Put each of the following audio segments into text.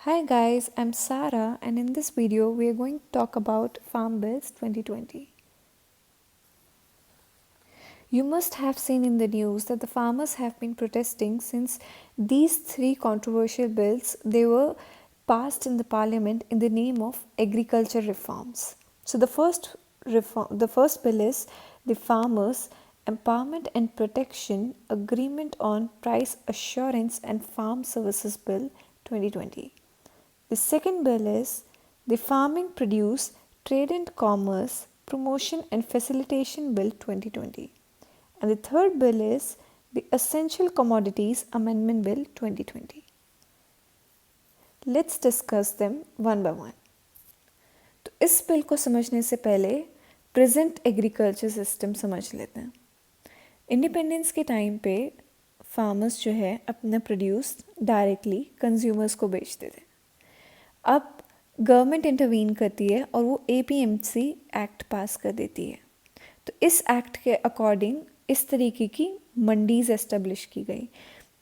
Hi guys, I'm Sarah and in this video we are going to talk about Farm Bills 2020. You must have seen in the news that the farmers have been protesting since these three controversial bills they were passed in the parliament in the name of agriculture reforms. So the first bill is the Farmers Empowerment and Protection Agreement on Price Assurance and Farm Services Bill 2020. The second bill is the Farming Produce, Trade and Commerce, Promotion and Facilitation Bill 2020. And the third bill is the Essential Commodities Amendment Bill 2020. Let's discuss them one by one. तो इस bill को समझने से पहले present agriculture system समझ लेते हैं। Independence के टाइम पे फार्मर्स जो है अपना प्रोड्यूस डायरेक्टली कंज्यूमर्स को बेचते थे। अब गवर्नमेंट इंटरवीन करती है और वो एपीएमसी एक्ट पास कर देती है। तो इस एक्ट के अकॉर्डिंग इस तरीके की मंडीज़ एस्टेब्लिश की गई।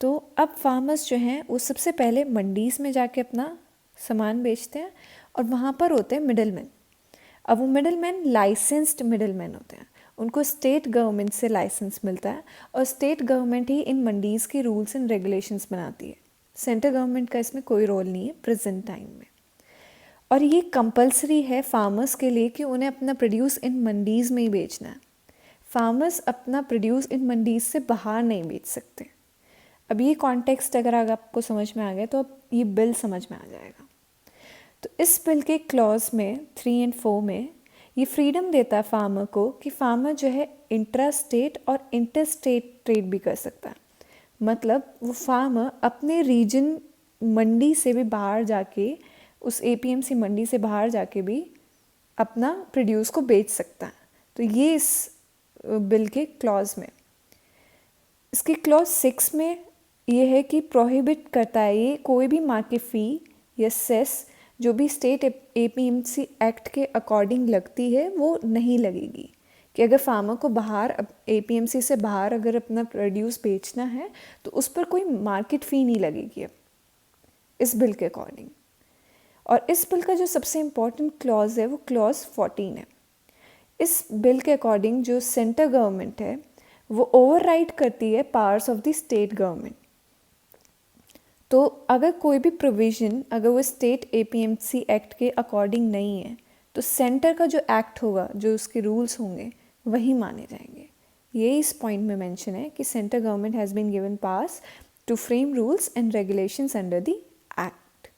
तो अब फार्मर्स जो हैं वो सबसे पहले मंडीज़ में जाके अपना सामान बेचते हैं और वहाँ पर होते हैं मिडलमैन। अब वो मिडलमैन लाइसेंस्ड मिडलमैन होते हैं, उनको स्टेट गवर्नमेंट से लाइसेंस मिलता है और स्टेट गवर्नमेंट ही इन मंडीज़ के रूल्स एंड रेगुलेशंस बनाती है। सेंट्रल गवर्नमेंट का इसमें कोई रोल नहीं है प्रेजेंट टाइम में। और ये कंपलसरी है फार्मर्स के लिए कि उन्हें अपना प्रोड्यूस इन मंडीज़ में ही बेचना है। फार्मर्स अपना प्रोड्यूस इन मंडीज़ से बाहर नहीं बेच सकते। अब ये कॉन्टेक्स्ट अगर आपको समझ में आ गया तो अब ये बिल समझ में आ जाएगा। तो इस बिल के क्लॉज में 3 और 4 में ये फ्रीडम देता है फार्मर को कि फार्मर जो है इंट्रा स्टेट और इंटर स्टेट ट्रेड भी कर सकता है। मतलब वो फार्मर अपने रीजन मंडी से भी बाहर जाके, उस एपीएमसी मंडी से बाहर जाके भी अपना प्रोड्यूस को बेच सकता है। तो ये इस बिल के क्लॉज में, इसके क्लॉज 6 में ये है कि प्रोहिबिट करता है ये कोई भी मार्केट फ़ी या सेस जो भी स्टेट एपीएमसी एक्ट के अकॉर्डिंग लगती है वो नहीं लगेगी। कि अगर फार्मर को बाहर एपीएमसी से बाहर अगर अपना प्रोड्यूस बेचना है तो उस पर कोई मार्केट फ़ी नहीं लगेगी अब इस बिल के अकॉर्डिंग। और इस बिल का जो सबसे इम्पॉर्टेंट क्लॉज है वो क्लॉज 14 है। इस बिल के अकॉर्डिंग जो सेंट्रल गवर्नमेंट है वो ओवरराइड करती है powers of the state government. तो अगर कोई भी प्रोविज़न अगर वो स्टेट एपीएमसी एक्ट के अकॉर्डिंग नहीं है तो सेंटर का जो एक्ट होगा, जो उसके रूल्स होंगे वही माने जाएंगे। ये इस पॉइंट में मेंशन है कि central government has been given pass to frame rules and regulations under the act.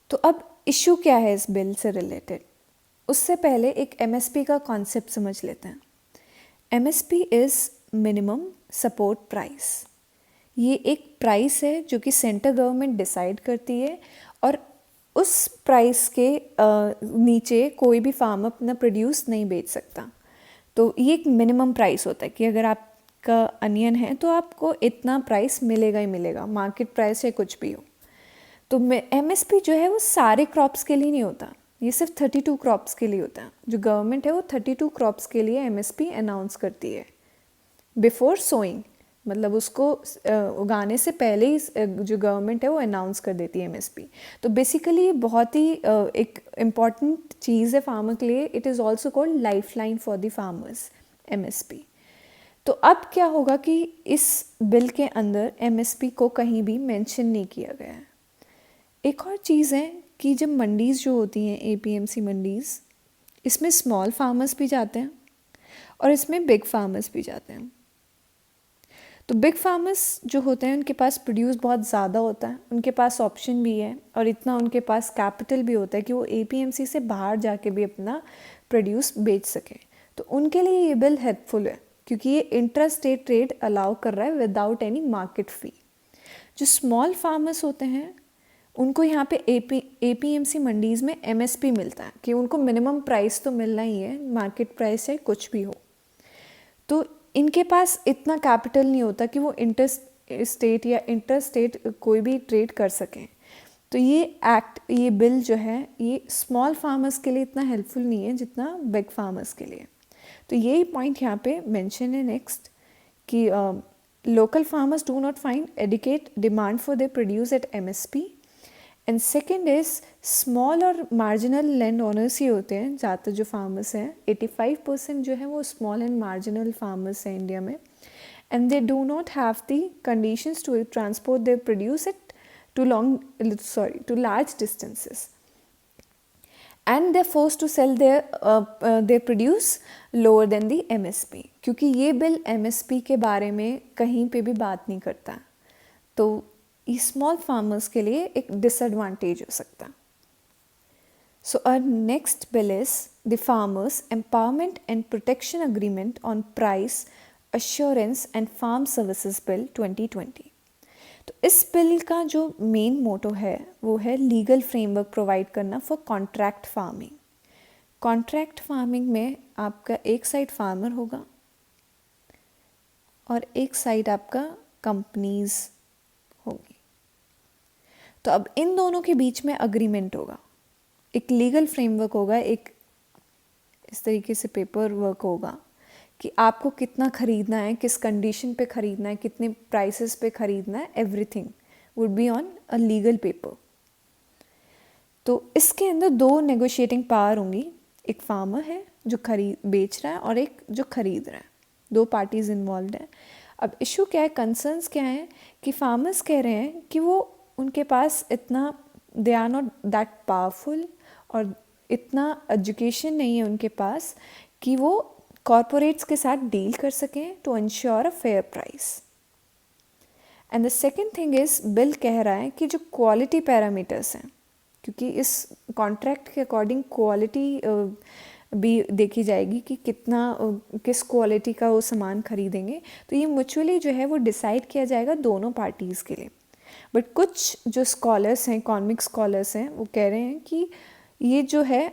तो अब इशू क्या है इस बिल से रिलेटेड, उससे पहले एक एमएसपी का कॉन्सेप्ट समझ लेते हैं। MSP is minimum support price. ये एक प्राइस है जो कि सेंट्रल गवर्नमेंट डिसाइड करती है और उस प्राइस के नीचे कोई भी फार्मर अपना प्रोड्यूस नहीं बेच सकता। तो ये एक मिनिमम प्राइस होता है कि अगर आपका अनियन है तो आपको इतना प्राइस मिलेगा ही मिलेगा, मार्केट प्राइस या कुछ भी हो। तो एमएसपी जो है वो सारे क्रॉप्स के लिए नहीं होता, ये सिर्फ 32 क्रॉप्स के लिए होता है। जो गवर्नमेंट है वो 32 क्रॉप्स के लिए एमएसपी अनाउंस करती है बिफोर सोइंग, मतलब उसको उगाने से पहले ही जो गवर्नमेंट है वो अनाउंस कर देती है एमएसपी। तो बेसिकली ये बहुत ही एक इम्पॉर्टेंट चीज़ है फार्मर के लिए। It is also called life line for the farmers, MSP. तो अब क्या होगा कि इस बिल के अंदर एमएसपी को कहीं भी मेंशन नहीं किया गया है। एक और चीज़ है कि जब मंडीज़ जो होती हैं एपीएमसी मंडीज़, इसमें स्मॉल फार्मर्स भी जाते हैं और इसमें बिग फार्मर्स भी जाते हैं। तो बिग फार्मर्स जो होते हैं उनके पास प्रोड्यूस बहुत ज़्यादा होता है, उनके पास ऑप्शन भी है और इतना उनके पास कैपिटल भी होता है कि वो एपीएमसी से बाहर जाके भी अपना प्रोड्यूस बेच सके। तो उनके लिए ये बिल हेल्पफुल है क्योंकि ये इंट्रा स्टेट ट्रेड अलाउ कर रहा है विदाउट एनी मार्केट फ़ी। जो स्मॉल फार्मर्स होते हैं उनको यहाँ पे एपीएमसी मंडीज़ में एमएसपी मिलता है कि उनको मिनिमम प्राइस तो मिलना ही है, मार्केट प्राइस है कुछ भी हो। तो इनके पास इतना कैपिटल नहीं होता कि वो इंटर स्टेट या इंटर स्टेट कोई भी ट्रेड कर सकें। तो ये बिल जो है ये स्मॉल फार्मर्स के लिए इतना हेल्पफुल नहीं है जितना बिग फार्मर्स के लिए। तो यही पॉइंट यहाँ पे मेंशन है नेक्स्ट कि local farmers do not find adequate demand for their produce at MSP and second is small और मार्जिनल लैंड ओनर्स ही होते हैं ज़्यादातर जो फार्मर्स हैं. 85% जो है वो स्मॉल एंड मार्जिनल फार्मर्स हैं इंडिया में. And they do not have the conditions to transport their produce it to large distances, and they're forced to sell their produce lower than the MSP. क्योंकि ये bill MSP के बारे में कहीं पे भी बात नहीं करता, तो ये स्मॉल फार्मर्स के लिए एक डिसएडवांटेज हो सकता. So our next bill is the Farmers Empowerment and Protection Agreement on Price Assurance and Farm Services Bill 2020. तो इस बिल का जो मेन मोटो है वो है लीगल फ्रेमवर्क प्रोवाइड करना for contract farming. Contract farming में आपका एक साइड फार्मर होगा और एक साइड आपका कंपनीज होगी. तो अब इन दोनों के बीच में अग्रीमेंट होगा, एक लीगल फ्रेमवर्क होगा, एक इस तरीके से पेपर वर्क होगा कि आपको कितना ख़रीदना है, किस कंडीशन पे ख़रीदना है, कितने प्राइसेस पे ख़रीदना है, everything would be on a legal paper. तो इसके अंदर दो नेगोशिएटिंग पावर होंगी, एक फार्मर है जो बेच रहा है और एक जो ख़रीद रहा है. दो पार्टीज़ इन्वॉल्व हैं. अब इशू क्या है, कंसर्न्स क्या हैं कि फार्मर्स कह रहे हैं कि वो उनके पास इतना they are not that powerful और इतना एजुकेशन नहीं है उनके पास कि वो कॉरपोरेट्स के साथ डील कर सकें to ensure a fair price. And the second thing is bill कह रहा है कि जो क्वालिटी पैरामीटर्स हैं, क्योंकि इस कॉन्ट्रैक्ट के अकॉर्डिंग क्वालिटी भी देखी जाएगी कि कितना किस क्वालिटी का वो सामान खरीदेंगे, तो ये म्यूचुअली जो है वो डिसाइड किया जाएगा दोनों पार्टीज़ के लिए. बट कुछ जो स्कॉलर्स हैं, इकोनॉमिक स्कॉलर्स हैं, वो कह रहे हैं कि ये जो है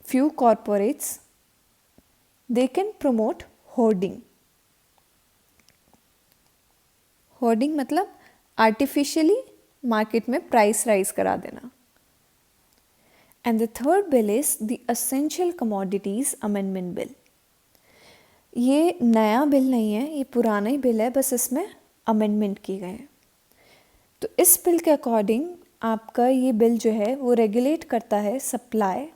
few corporates they can promote hoarding. Hoarding मतलब आर्टिफिशियली मार्केट में प्राइस राइज करा देना. And the third bill is the essential commodities amendment bill. ये नया बिल नहीं है, ये पुराना ही बिल है, बस इसमें अमेंडमेंट की गए हैं. तो इस बिल के अकॉर्डिंग आपका ये बिल जो है वो रेगुलेट करता है सप्लाई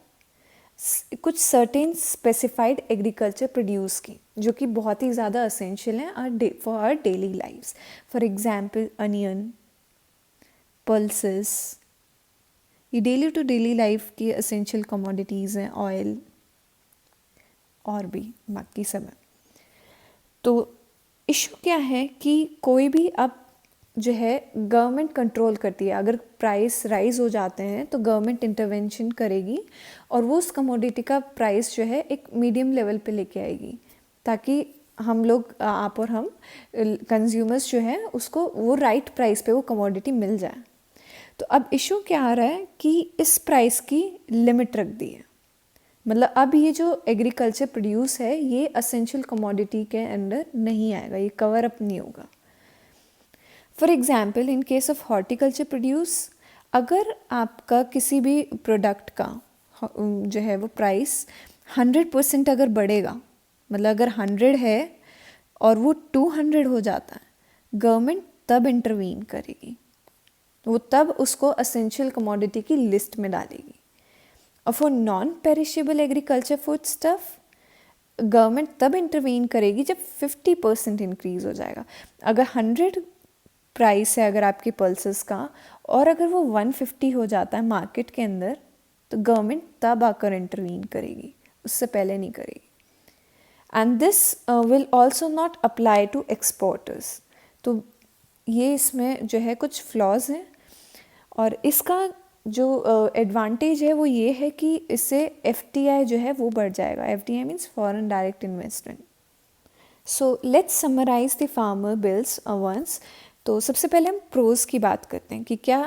कुछ सर्टेन स्पेसिफाइड एग्रीकल्चर प्रोड्यूस की, जो कि बहुत ही ज़्यादा असेंशियल हैं for our daily lifes. For example onion, pulses, ये डेली टू डेली लाइफ की असेंशियल कमोडिटीज़ हैं. ऑयल और भी बाकी सब है. तो इशू क्या है कि कोई भी अब जो है गवर्नमेंट कंट्रोल करती है. अगर प्राइस राइज हो जाते हैं तो गवर्नमेंट इंटरवेंशन करेगी और वो उस कमोडिटी का प्राइस जो है एक मीडियम लेवल पे लेके आएगी, ताकि हम लोग आप और हम कंज्यूमर्स जो है उसको वो राइट प्राइस पे वो कमोडिटी मिल जाए. तो अब इशू क्या आ रहा है कि इस प्राइस की लिमिट रख दी है. मतलब अब ये जो एग्रीकल्चर प्रोड्यूस है ये असेंशियल कमोडिटी के अंडर नहीं आएगा, ये कवर अप नहीं होगा. For example in case of horticulture produce, अगर आपका किसी भी प्रोडक्ट का जो है वो प्राइस 100% अगर बढ़ेगा, मतलब अगर 100 है और वो 200 हो जाता है, गवर्नमेंट तब इंटरवीन करेगी, वो तब उसको असेंशियल कमोडिटी की लिस्ट में डालेगी. और for non perishable agriculture food stuff government तब इंटरवीन करेगी जब 50% इंक्रीज़ हो जाएगा. अगर 100 प्राइस है अगर आपके पल्सेस का और अगर वो 150 हो जाता है मार्केट के अंदर, तो गवर्नमेंट तब आकर इंटरवीन करेगी, उससे पहले नहीं करेगी. And this will also not apply to exporters. तो ये इसमें जो है कुछ फ्लॉज हैं और इसका जो एडवांटेज है वो ये है कि इससे FDI जो है वो बढ़ जाएगा. FDI means foreign direct investment. So let's summarize the farmer bills once. तो सबसे पहले हम प्रोज़ की बात करते हैं कि क्या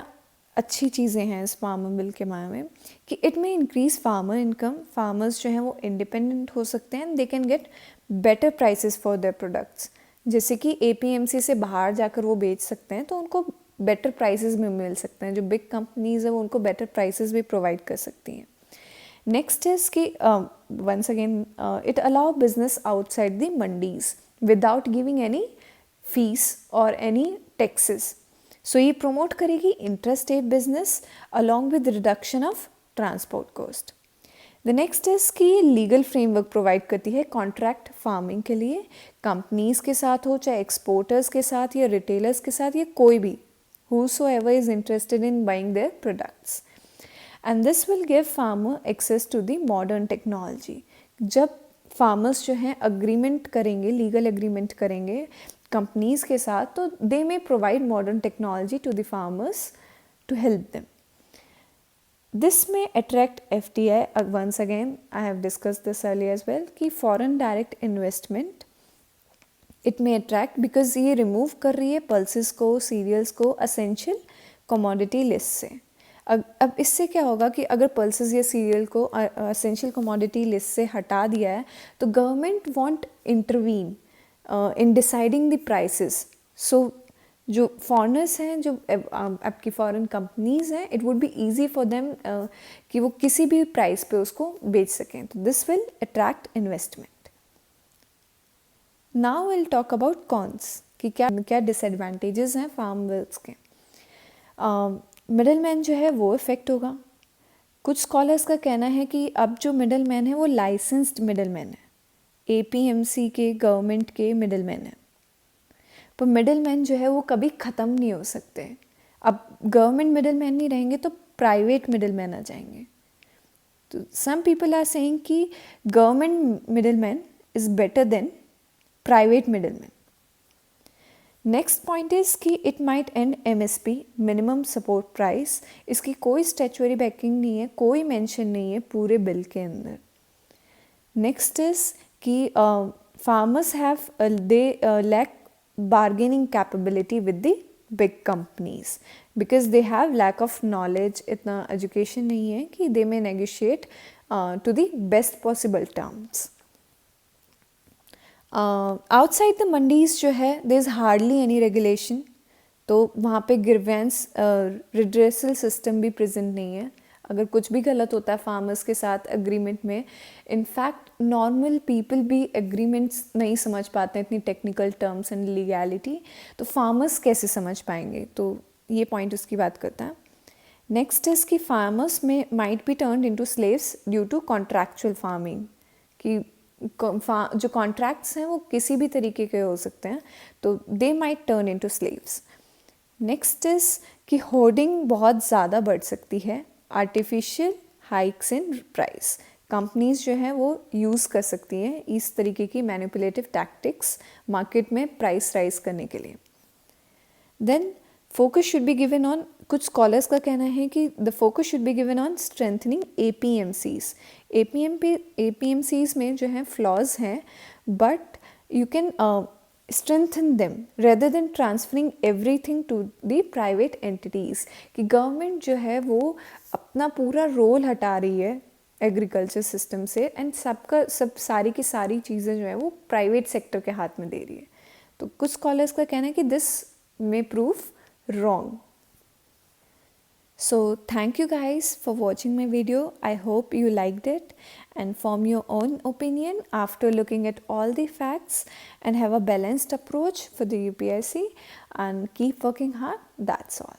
अच्छी चीज़ें हैं इस फार्मर बिल के बारे में. कि इट में इंक्रीज़ फार्मर इनकम, फार्मर्स जो हैं वो इंडिपेंडेंट हो सकते हैं, they can get better prices for their products. जैसे कि APMC से बाहर जाकर वो बेच सकते हैं तो उनको बेटर प्राइसेस भी मिल सकते हैं. जो बिग कंपनीज है वो उनको बेटर प्राइसेस भी प्रोवाइड कर सकती हैं. नेक्स्ट इज़ कि once again it allow business outside the mandis without giving any fees or any taxes. So ये प्रमोट करेगी intrastate business along with reduction of transport cost. The next is कि legal framework provide करती है contract farming के लिए, companies के साथ हो, चाहे एक्सपोर्टर्स के साथ या रिटेलर्स के साथ, या कोई भी whosoever is interested in buying their products. And this will give farmer access to the modern technology. जब farmers जो हैं agreement करेंगे, legal agreement करेंगे companies के साथ, तो they may provide modern technology to the farmers to help them. This may attract FDI. Once again, I have discussed this earlier as well, कि foreign direct investment it may attract because ये remove कर रही है pulses को, serials को essential commodity list से। अब इससे क्या होगा कि अगर पल्सेस या सीरियल को असेंशियल कमोडिटी लिस्ट से हटा दिया है तो government want intervene in deciding the prices. So जो फॉरेनर्स हैं, जो आपकी फॉरेन कंपनीज हैं, it would be easy for them कि वो किसी भी प्राइस पे उसको बेच सकें। तो this will attract investment. Now will talk about cons कि क्या क्या डिसएडवांटेजेस हैं फार्म वेल्स के। मिडल मैन जो है वो इफ़ेक्ट होगा। कुछ स्कॉलर्स का कहना है कि अब जो मिडल मैन है वो लाइसेंस्ड मिडल मैन है, APMC के, गवर्नमेंट के मिडल मैन है। पर मिडल मैन जो है वो कभी ख़त्म नहीं हो सकते। अब गवर्नमेंट मिडल मैन नहीं रहेंगे तो प्राइवेट मिडल मैन आ जाएंगे। तो सम पीपल आर सेइंग कि government middle man is better than private middleman. Next point is कि it might end MSP, minimum support price. इसकी कोई स्टैचुअरी बैकिंग नहीं है, कोई मेंशन नहीं है पूरे बिल के अंदर। नेक्स्ट इज़ कि farmers have they lack bargaining capability with the big companies because they have lack of knowledge, इतना एजुकेशन नहीं है कि they may negotiate to the best possible terms. Outside the mandis जो है there is hardly any regulation, तो वहाँ पे grievance redressal system भी प्रेजेंट नहीं है। अगर कुछ भी गलत होता है फार्मर्स के साथ एग्रीमेंट में, इनफैक्ट नॉर्मल पीपल भी एग्रीमेंट्स नहीं समझ पाते हैं, इतनी टेक्निकल टर्म्स एंड लीगैलिटी, तो फार्मर्स कैसे समझ पाएंगे। तो ये पॉइंट उसकी बात करता है। नेक्स्ट इज़ कि फार्मर्स में might be turned into slaves due to contractual farming, कि जो कॉन्ट्रैक्ट्स हैं वो किसी भी तरीके के हो सकते हैं, तो they might turn into slaves. Next is कि होर्डिंग बहुत ज़्यादा बढ़ सकती है, artificial hikes in price. Companies जो हैं वो यूज़ कर सकती हैं इस तरीके की मैनिपुलेटिव टैक्टिक्स मार्केट में प्राइस राइज करने के लिए। Then focus should be given on, कुछ स्कॉलर्स का कहना है कि the focus should be given on strengthening APMCs। APMCs में जो है फ्लॉज हैं, but you can strengthen them rather than transferring everything to the private entities, कि गवर्नमेंट जो है वो अपना पूरा रोल हटा रही है एग्रीकल्चर सिस्टम से एंड सब सारी की सारी चीज़ें जो है वो प्राइवेट सेक्टर के हाथ में दे रही है। तो कुछ स्कॉलर्स का कहना है कि this may prove wrong. So thank you guys for watching my video. I hope you liked it and form your own opinion after looking at all the facts and have a balanced approach for the UPSC and keep working hard. That's all.